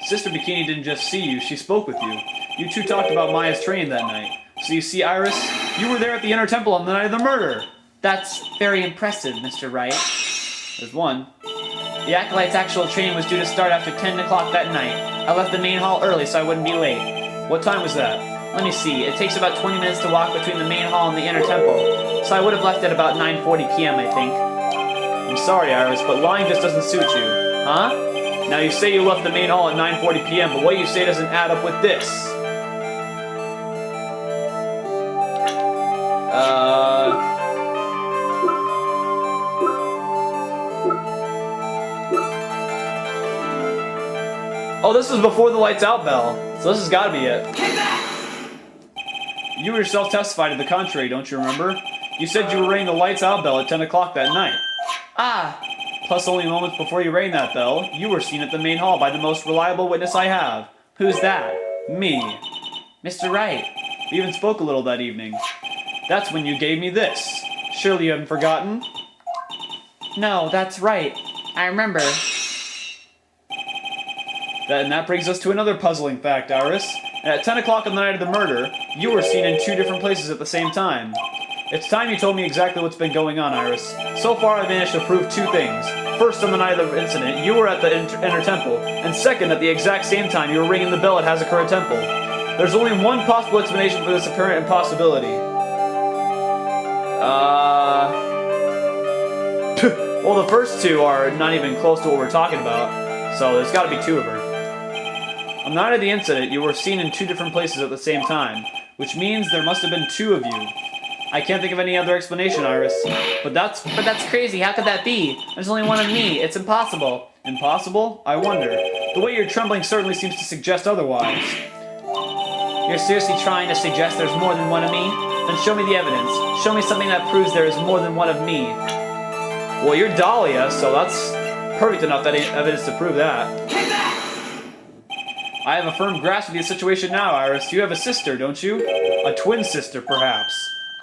Sister Bikini didn't just see you, she spoke with you. You two talked about Maya's training that night. So you see, Iris, you were there at the inner temple on the night of the murder. That's very impressive, Mr. Wright. There's one. The acolyte's actual training was due to start after 10 o'clock that night. I left the main hall early so I wouldn't be late. What time was that? Let me see, it takes about 20 minutes to walk between the main hall and the inner temple, so I would have left at about 9:40 p.m. I think. I'm sorry, Iris, but lying just doesn't suit you. Huh? Now you say you left the main hall at 9:40 p.m., but what you say doesn't add up with this. Oh, this was before the lights out bell, so this has got to be it. You yourself testified to the contrary, don't you remember? You said you were ringing the lights out bell at 10 o'clock that night. Ah! Plus, only moments before you rang that bell, you were seen at the main hall by the most reliable witness I have. Who's that? Me. Mr. Wright. We even spoke a little that evening. That's when you gave me this. Surely you haven't forgotten? No, that's right. I remember. And that brings us to another puzzling fact, Iris. At 10 o'clock on the night of the murder, you were seen in two different places at the same time. It's time you told me exactly what's been going on, Iris. So far, I've managed to prove two things. First, on the night of the incident, you were at the inner temple. And second, at the exact same time, you were ringing the bell at Hazakura Temple. There's only one possible explanation for this apparent impossibility. Well, the first two are not even close to what we're talking about, so there's got to be two of her. On the night of the incident, you were seen in two different places at the same time, which means there must have been two of you. I can't think of any other explanation, Iris. But that's crazy. How could that be? There's only one of me. It's impossible. Impossible? I wonder. The way you're trembling certainly seems to suggest otherwise. You're seriously trying to suggest there's more than one of me? Then show me the evidence. Show me something that proves there is more than one of me. Well, you're Dahlia, so that's perfect enough evidence to prove that. I have a firm grasp of the situation now, Iris. You have a sister, don't you? A twin sister, perhaps.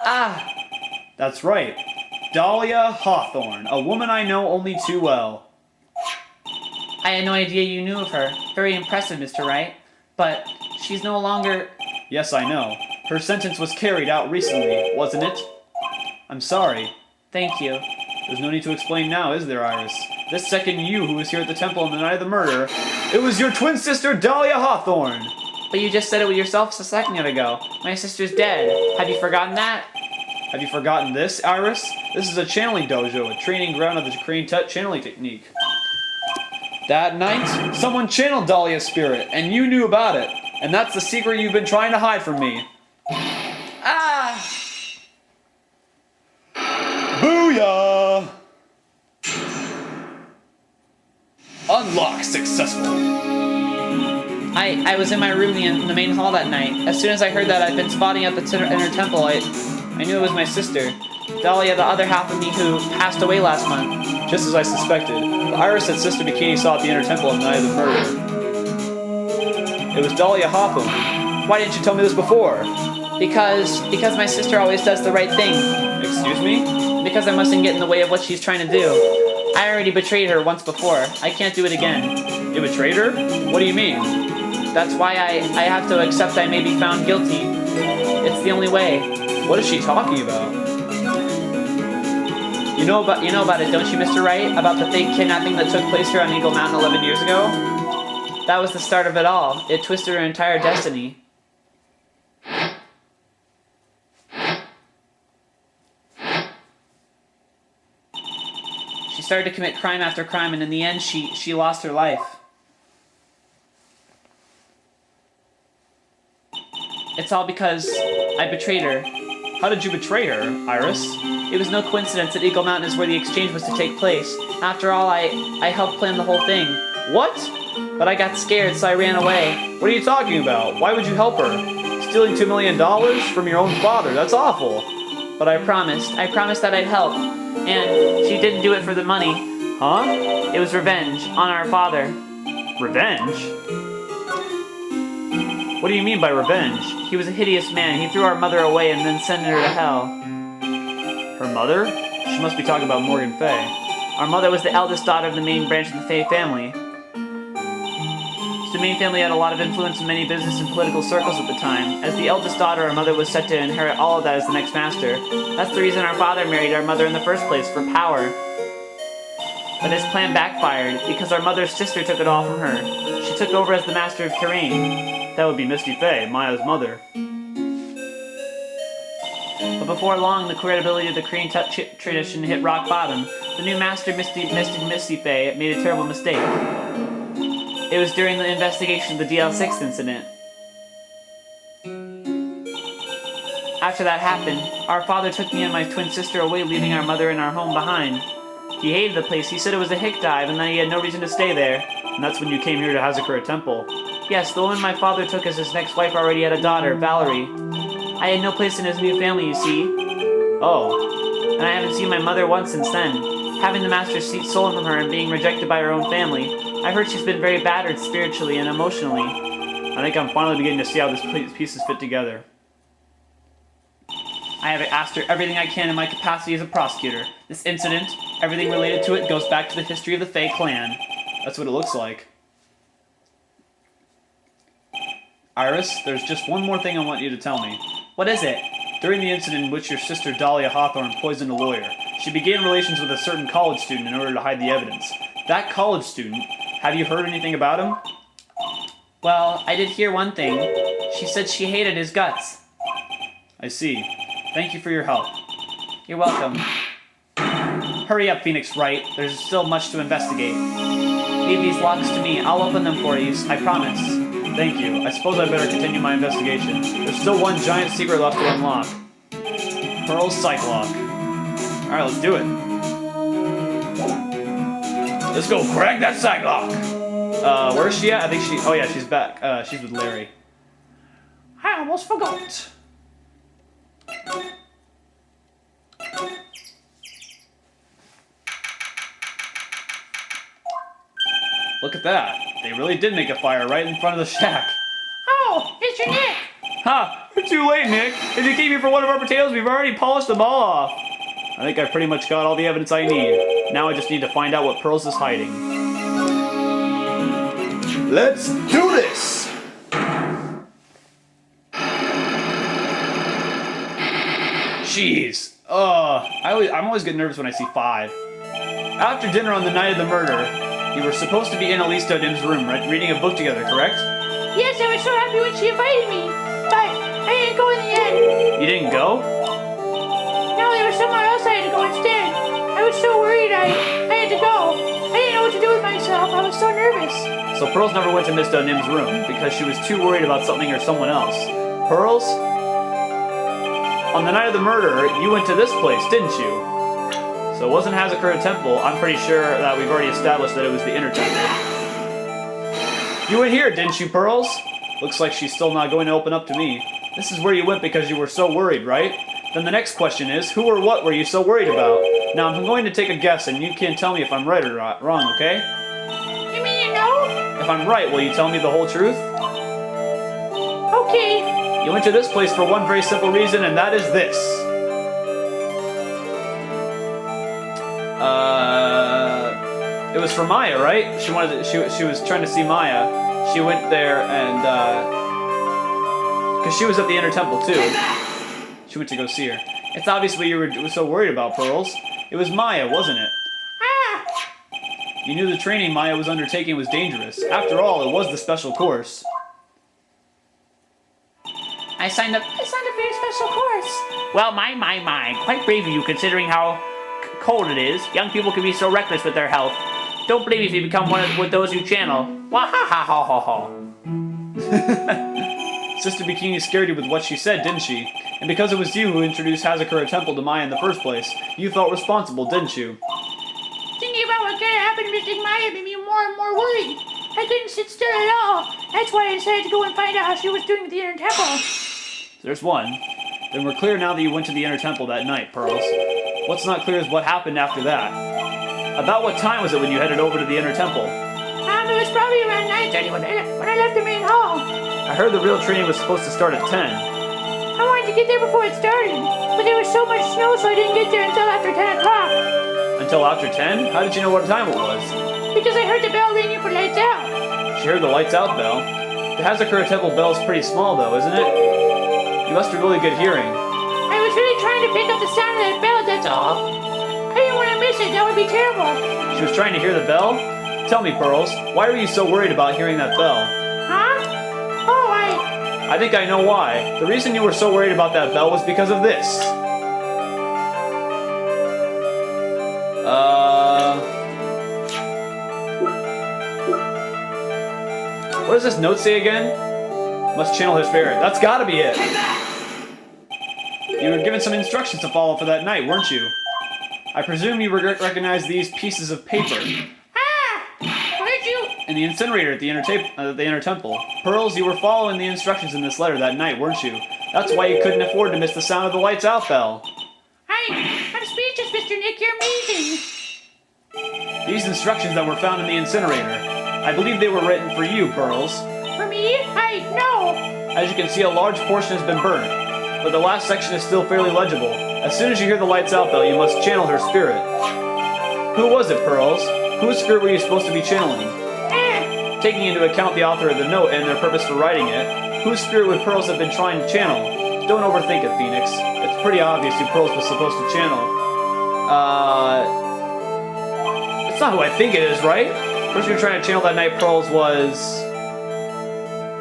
Ah! That's right. Dahlia Hawthorne, a woman I know only too well. I had no idea you knew of her. Very impressive, Mr. Wright. But she's no longer... Yes, I know. Her sentence was carried out recently, wasn't it? I'm sorry. Thank you. There's no need to explain now, is there, Iris? This second you who was here at the temple on the night of the murder, it was your twin sister, Dahlia Hawthorne! But you just said it with yourself a second ago. My sister's dead. Have you forgotten that? Have you forgotten this, Iris? This is a channeling dojo, a training ground of the Korean channeling technique. That night, someone channeled Dahlia's spirit, and you knew about it. And that's the secret you've been trying to hide from me. Ah! Booyah! Unlock successful. I was in my room in the main hall that night. As soon as I heard that I'd been spotting at the inner temple, I knew it was my sister, Dahlia, the other half of me who passed away last month. Just as I suspected, Iris said Sister Bikini saw at the inner temple on the night of the murder. It was Dahlia Hotham. Why didn't you tell me this before? Because my sister always does the right thing. Excuse me? Because I mustn't get in the way of what she's trying to do. I already betrayed her once before. I can't do it again. You betrayed her? What do you mean? That's why I have to accept I may be found guilty. It's the only way. What is she talking about? You know about it, don't you, Mr. Wright? About the fake kidnapping that took place here on Eagle Mountain 11 years ago? That was the start of it all. It twisted her entire destiny. She started to commit crime after crime, and in the end, she lost her life. It's all because I betrayed her. How did you betray her, Iris? It was no coincidence that Eagle Mountain is where the exchange was to take place. After all, I helped plan the whole thing. What? But I got scared, so I ran away. What are you talking about? Why would you help her? Stealing $2 million from your own father? That's awful. But I promised that I'd help. And she didn't do it for the money. Huh? It was revenge on our father. Revenge? What do you mean by revenge? He was a hideous man. He threw our mother away and then sent her to hell. Her mother? She must be talking about Morgan Fay. Our mother was the eldest daughter of the main branch of the Fay family. The main family had a lot of influence in many business and political circles at the time. As the eldest daughter, our mother was set to inherit all of that as the next master. That's the reason our father married our mother in the first place, for power. But his plan backfired, because our mother's sister took it all from her. She took over as the master of Terrain. That would be Misty Fay, Maya's mother. But before long, the credibility of the Korean tradition hit rock bottom. The new master, Misty Fay, made a terrible mistake. It was during the investigation of the DL6 incident. After that happened, our father took me and my twin sister away, leaving our mother and our home behind. He hated the place. He said it was a hick dive and that he had no reason to stay there. And that's when you came here to Hazakura Temple. Yes, the woman my father took as his next wife already had a daughter, Valerie. I had no place in his new family, you see. Oh. And I haven't seen my mother once since then. Having the master's seat stolen from her and being rejected by her own family, I've heard she's been very battered spiritually and emotionally. I think I'm finally beginning to see how these pieces fit together. I have asked her everything I can in my capacity as a prosecutor. This incident, everything related to it, goes back to the history of the Fey clan. That's what it looks like. Iris, there's just one more thing I want you to tell me. What is it? During the incident in which your sister Dahlia Hawthorne poisoned a lawyer, she began relations with a certain college student in order to hide the evidence. That college student, have you heard anything about him? Well, I did hear one thing. She said she hated his guts. I see. Thank you for your help. You're welcome. Hurry up, Phoenix Wright. There's still much to investigate. Leave these locks to me. I'll open them for you, I promise. Thank you. I suppose I better continue my investigation. There's still one giant secret left to unlock. Pearl's psyche-lock. Alright, let's do it. Let's go crack that psyche-lock! Where is she at? I think she... Oh yeah, she's back. She's with Larry. I almost forgot. Look at that. They really did make a fire right in front of the shack. Oh, it's your Nick. Ha! You're too late, Nick. If you came here for one of our potatoes, we've already polished them all off. I think I've pretty much got all the evidence I need. Now I just need to find out what Pearls is hiding. Let's do this! Jeez. I'm always getting nervous when I see 5. After dinner on the night of the murder, you were supposed to be in Alisto Dim's room, right, reading a book together, correct? Yes, I was so happy when she invited me, but I didn't go in the end. You didn't go? No, there was somewhere else I had to go instead. I was so worried I had to go. I didn't know what to do with myself. I was so nervous. So Pearls never went to Miss Dunim's room because she was too worried about something or someone else. Pearls? On the night of the murder, you went to this place, didn't you? So it wasn't Hazakura Temple. I'm pretty sure that we've already established that it was the Inner Temple. You went here, didn't you, Pearls? Looks like she's still not going to open up to me. This is where you went because you were so worried, right? Then the next question is, who or what were you so worried about? Now I'm going to take a guess and you can tell me if I'm right or wrong, okay? You mean you know? If I'm right, will you tell me the whole truth? Okay. You went to this place for one very simple reason, and that is this. It was for Maya, right? She wanted to, she was trying to see Maya. She went there and because she was at the Inner Temple too. She went to go see her. It's obvious what you were so worried about, Pearls. It was Maya, wasn't it? Ah! You knew the training Maya was undertaking was dangerous. After all, it was the special course. I signed up for your special course. Well, my. Quite brave of you considering how cold it is. Young people can be so reckless with their health. Don't blame me if you become one of those who channel. Wah-ha-ha-ha-ha-ha. Sister Bikini scared you with what she said, didn't she? And because it was you who introduced Hazakura Temple to Maya in the first place, you felt responsible, didn't you? Thinking about what could have happened to Mystic Maya made me more and more worried. I couldn't sit still at all. That's why I decided to go and find out how she was doing with the Inner Temple. There's one. Then we're clear now that you went to the Inner Temple that night, Pearls. What's not clear is what happened after that. About what time was it when you headed over to the Inner Temple? It was probably around 9:30 when I left the main hall. I heard the real training was supposed to start at 10. I wanted to get there before it started, but there was so much snow so I didn't get there until after 10 o'clock. Until after 10? How did you know what time it was? Because I heard the bell ringing for lights out. She heard the lights out bell. The Hazakura Temple bell is pretty small though, isn't it? You must have really good hearing. I was really trying to pick up the sound of that bell, that's all. I didn't want to miss it, that would be terrible. She was trying to hear the bell? Tell me, Pearls, why were you so worried about hearing that bell? Huh? Oh, I think I know why. The reason you were so worried about that bell was because of this. What does this note say again? Must channel her spirit. That's gotta be it. You were given some instructions to follow for that night, weren't you? I presume you recognize these pieces of paper. Where'd you? In the incinerator at the Inner Temple. Pearls, you were following the instructions in this letter that night, weren't you? That's why you couldn't afford to miss the sound of the lights out bell. I'm speechless, Mr. Nick. You're amazing. These instructions that were found in the incinerator, I believe they were written for you, Pearls. For me? No. As you can see, a large portion has been burnt, but the last section is still fairly legible. As soon as you hear the lights out bell, you must channel her spirit. Who was it, Pearls? Whose spirit were you supposed to be channeling? Taking into account the author of the note and their purpose for writing it, whose spirit would Pearls have been trying to channel? Don't overthink it, Phoenix. It's pretty obvious who Pearls was supposed to channel. It's not who I think it is, right? The person you're trying to channel that night, Pearls, was...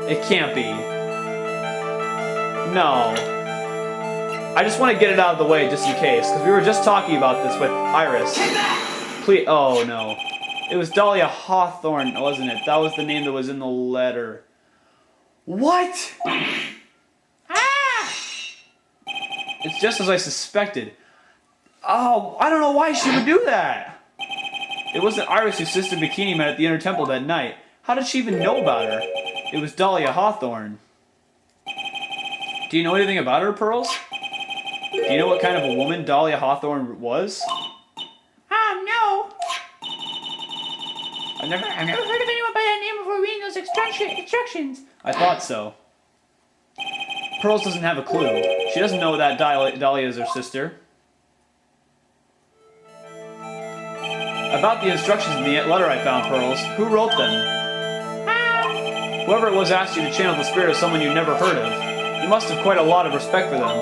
It can't be. No. I just want to get it out of the way just in case, because we were just talking about this with Iris. Please, oh no. It was Dahlia Hawthorne, wasn't it? That was the name that was in the letter. What? It's just as I suspected. Oh, I don't know why she would do that. It wasn't Iris whose sister Bikini met at the Inner Temple that night. How did she even know about her? It was Dahlia Hawthorne. Do you know anything about her, Pearls? Do you know what kind of a woman Dahlia Hawthorne was? No. I've never heard of anyone by that name before reading those instructions. I thought so. Pearls doesn't have a clue. She doesn't know that Dahlia is her sister. About the instructions in the letter I found, Pearls, who wrote them? Whoever it was asked you to channel the spirit of someone you never heard of. You must have quite a lot of respect for them.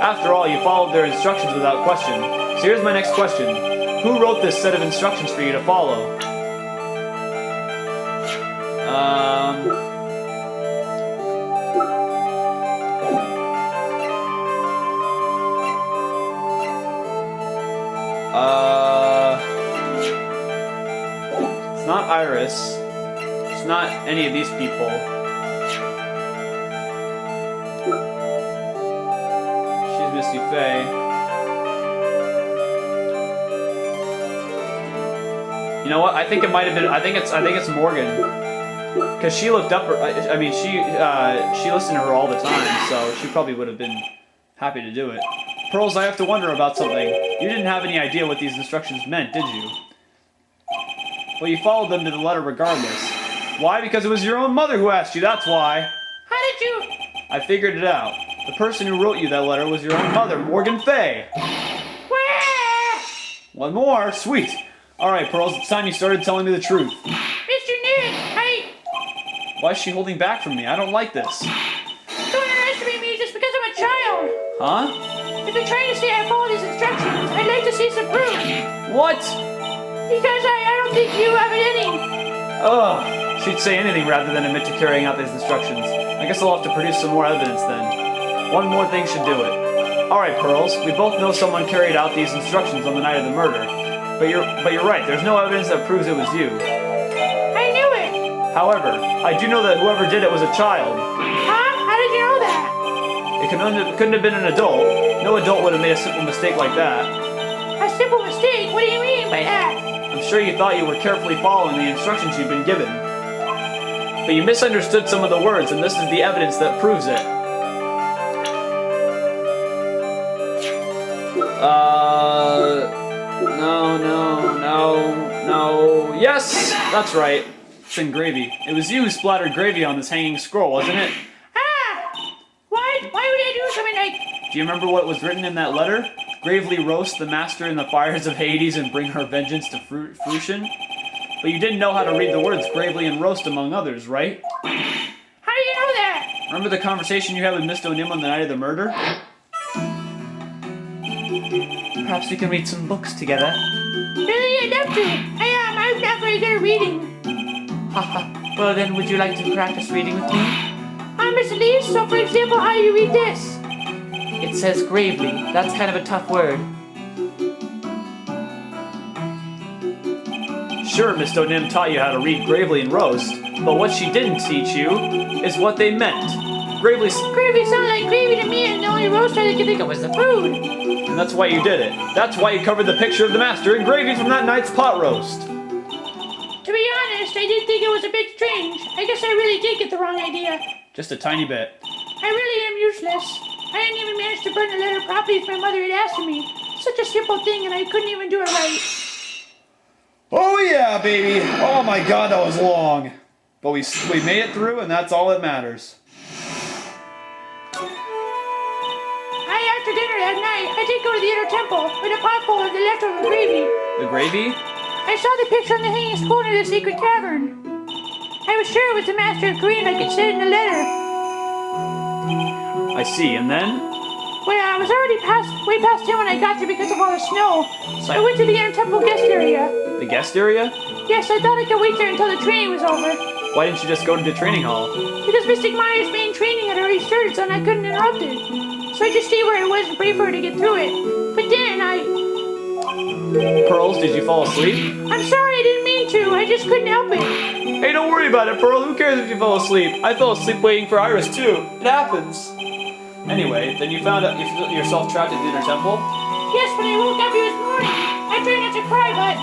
After all, you followed their instructions without question. So here's my next question. Who wrote this set of instructions for you to follow? It's not Iris. It's not any of these people. She's Misty Faye. You know what? I think it might have been. I think it's Morgan, because she looked up. I mean, she listened to her all the time, so she probably would have been happy to do it. Pearls, I have to wonder about something. You didn't have any idea what these instructions meant, did you? Well, you followed them to the letter regardless. Why? Because it was your own mother who asked you, that's why. How did you... I figured it out. The person who wrote you that letter was your own mother, Morgan Fay. Wah! One more? Sweet. Alright, Pearls, it's time you started telling me the truth. Mr. Nick, Why is she holding back from me? I don't like this. Don't underestimate me just because I'm a child. Huh? If you're trying to say I follow these instructions, I'd like to see some proof. What? Because I don't think you have it in you. Ugh. She'd say anything rather than admit to carrying out these instructions. I guess I'll have to produce some more evidence then. One more thing should do it. Alright, Pearls, we both know someone carried out these instructions on the night of the murder. But you're right, there's no evidence that proves it was you. I knew it. However, I do know that whoever did it was a child. Huh? How did you know that? It couldn't have been an adult. No adult would have made a simple mistake like that. A simple mistake? What do you mean by that? I'm sure you thought you were carefully following the instructions you'd been given. But you misunderstood some of the words, and this is the evidence that proves it. No. Yes! That's right. It's in gravy. It was you who splattered gravy on this hanging scroll, wasn't it? Ah! Why would I do something like... Do you remember what was written in that letter? Gravely roast the master in the fires of Hades and bring her vengeance to fruition? But you didn't know how to read the words gravely and roast among others, right? How do you know that? Remember the conversation you had with Miss O'Nim on the night of the murder? Perhaps we can read some books together. Really, I'd love to. I'm not very good at reading. Haha. Well then, would you like to practice reading with me? Miss Elise, so for example, how do you read this? It says gravely. That's kind of a tough word. Sure, Miss O'Nim taught you how to read gravely and roast, but what she didn't teach you is what they meant. Gravely sounded like gravy to me, and the only roast I could think of was the food. And that's why you did it. That's why you covered the picture of the master in gravy from that night's pot roast. To be honest, I did think it was a bit strange. I guess I really did get the wrong idea. Just a tiny bit. I really am useless. I didn't even manage to burn the letter properly as my mother had asked me. Such a simple thing, and I couldn't even do it right. Oh yeah, baby! Oh my god, that was long. But we made it through, and that's all that matters. After dinner that night, I did go to the inner temple with a pot full of the leftover gravy. The gravy? I saw the picture on the hanging scroll near the secret cavern. I was sure it was the Master of Green like it said in the letter. I see, and then? Well, I was already way past him when I got there because of all the snow. So I went to the inner temple guest area. The guest area? Yes, I thought I could wait there until the training was over. Why didn't you just go to the training hall? Because Mystic Maya's main training had already started, so I couldn't interrupt it. So I just stayed where I was and prayed for her to get through it. But then Pearls, did you fall asleep? I'm sorry, I didn't mean to. I just couldn't help it. Hey, don't worry about it, Pearl. Who cares if you fell asleep? I fell asleep waiting for Iris, too. It happens. Anyway, then you found out yourself trapped at the inner temple? Yes, when I woke up, it was morning. I tried not to cry, but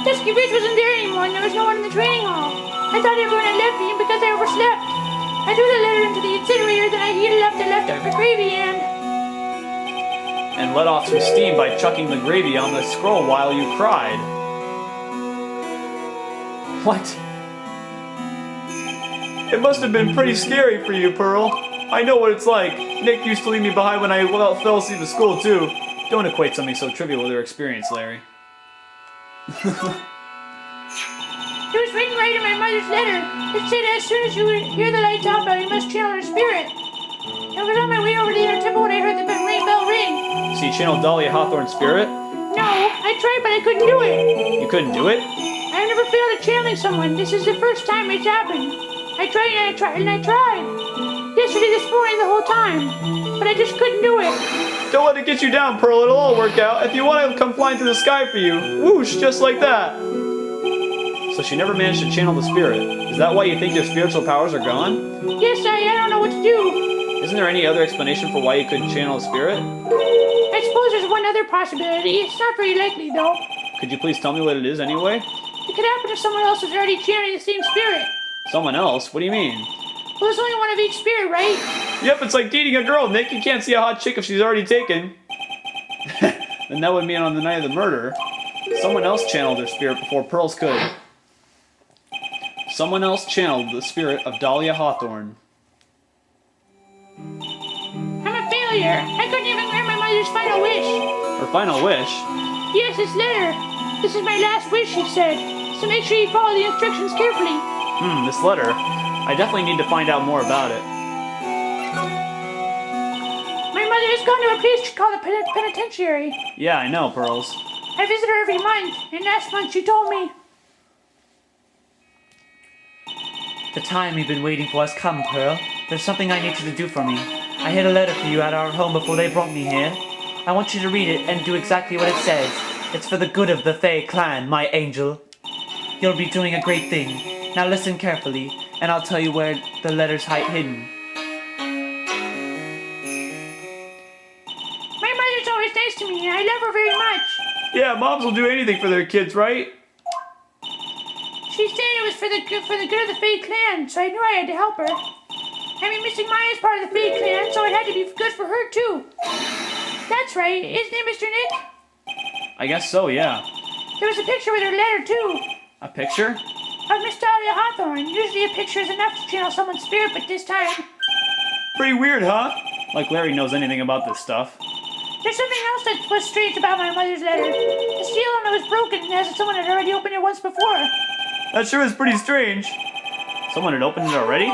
Dusky Ridge wasn't there anymore, and there was no one in the training hall. I thought everyone had left me because I overslept. I threw the letter into the incinerator, then I heated up the leftover gravy and let off some steam by chucking the gravy on the scroll while you cried. What? It must have been pretty scary for you, Pearl. I know what it's like. Nick used to leave me behind when I fell asleep at school, too. Don't equate something so trivial with your experience, Larry. It was written right in my mother's letter. It said as soon as you hear the lights out bell, you must channel her spirit. I was on my way over to the inner temple when I heard the bell ring. So you channeled Dahlia Hawthorne's spirit? No, I tried, but I couldn't do it. You couldn't do it? I've never failed at channeling someone. This is the first time it's happened. I tried and I tried and I tried. Yesterday, this morning, the whole time. But I just couldn't do it. Don't let it get you down, Pearl. It'll all work out. If you want, I'll come flying through the sky for you. Whoosh, just like that. So she never managed to channel the spirit. Is that why you think your spiritual powers are gone? Yes, I don't know what to do. Isn't there any other explanation for why you couldn't channel a spirit? I suppose there's one other possibility. It's not very likely, though. Could you please tell me what it is anyway? It could happen if someone else is already channeling the same spirit. Someone else? What do you mean? Well, there's only one of each spirit, right? Yep, it's like dating a girl, Nick. You can't see a hot chick if she's already taken. And that would mean on the night of the murder, someone else channeled their spirit before Pearls could. Someone else channeled the spirit of Dahlia Hawthorne. I'm a failure. I couldn't even grant my mother's final wish. Her final wish? Yes, this letter. This is my last wish, she said. So make sure you follow the instructions carefully. This letter. I definitely need to find out more about it. My mother has gone to a place called the penitentiary. Yeah, I know, Pearls. I visit her every month, and last month she told me. The time you've been waiting for has come, Pearl. There's something I need you to do for me. I hid a letter for you at our home before they brought me here. I want you to read it and do exactly what it says. It's for the good of the Fae clan, my angel. You'll be doing a great thing. Now listen carefully, and I'll tell you where the letter's hidden. My mother's always nice to me, and I love her very much. Yeah, moms will do anything for their kids, right? She said it was for the good of the Fae clan, so I knew I had to help her. I mean, Mr. Maya's part of the Fae clan, so it had to be good for her too. That's right, isn't it, Mr. Nick? I guess so, yeah. There was a picture with her letter too. A picture? Of Miss Dahlia Hawthorne. Usually a picture is enough to channel someone's spirit, but this time... Pretty weird, huh? Like Larry knows anything about this stuff. There's something else that was strange about my mother's letter. The seal on it was broken, as if someone had already opened it once before. That sure is pretty strange. Someone had opened it already?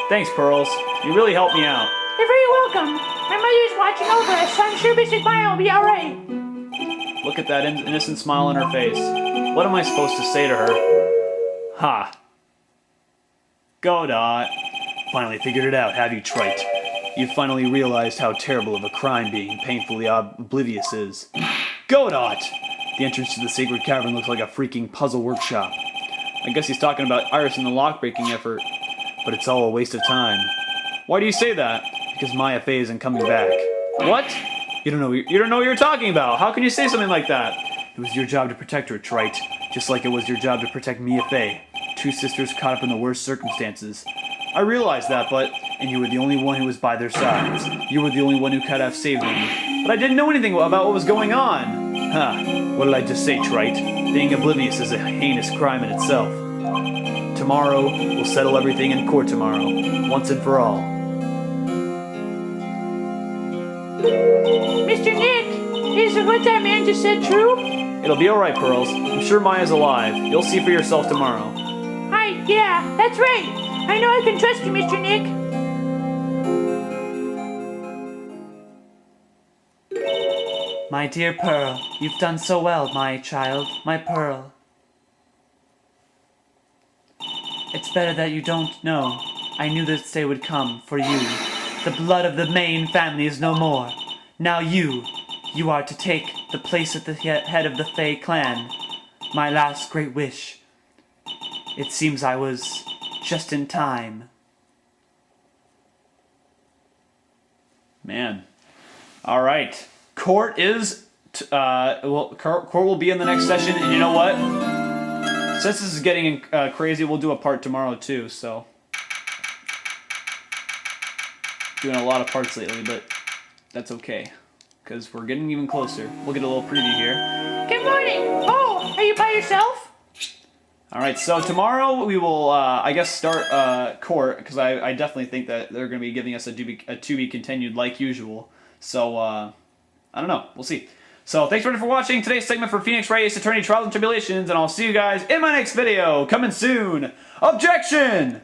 Thanks, Pearls. You really helped me out. You're very welcome. My mother's watching over us, so I'm sure Mr. Maya will be alright. Look at that innocent smile on her face. What am I supposed to say to her? Ha. Go, Dot. Finally figured it out, have you, Trite? You finally realized how terrible of a crime being painfully oblivious is. Go, Dot! The entrance to the sacred cavern looks like a freaking puzzle workshop. I guess he's talking about Iris and the lock-breaking effort, but it's all a waste of time. Why do you say that? Because Maya Fey isn't coming back. What? You don't know what you're talking about. How can you say something like that? It was your job to protect her, Trite. Just like it was your job to protect Mia Fey. Two sisters caught up in the worst circumstances. I realized that, and you were the only one who was by their sides. You were the only one who could have saved them. But I didn't know anything about what was going on. Huh. What did I just say, Trite? Being oblivious is a heinous crime in itself. Tomorrow, we'll settle everything in court tomorrow. Once and for all. Mr. Nick, is what that man just said true? It'll be alright, Pearls. I'm sure Maya's alive. You'll see for yourself tomorrow. Yeah, that's right. I know I can trust you, Mr. Nick. My dear Pearl, you've done so well, my child, my Pearl. It's better that you don't know. I knew this day would come for you. The blood of the main family is no more. Now you are to take the place at the head of the Fae clan. My last great wish. It seems I was just in time. Man. All right. Court is, court will be in the next session, and you know what? Since this is getting crazy, we'll do a part tomorrow too, so. Doing a lot of parts lately, but that's okay, because we're getting even closer. We'll get a little preview here. Good morning. Oh, are you by yourself? All right, so tomorrow we will, I guess, start court, because I definitely think that they're going to be giving us a to be continued like usual. So, I don't know. We'll see. So, thanks for watching today's segment for Phoenix Wright Ace Attorney Trials and Tribulations, and I'll see you guys in my next video. Coming soon. Objection!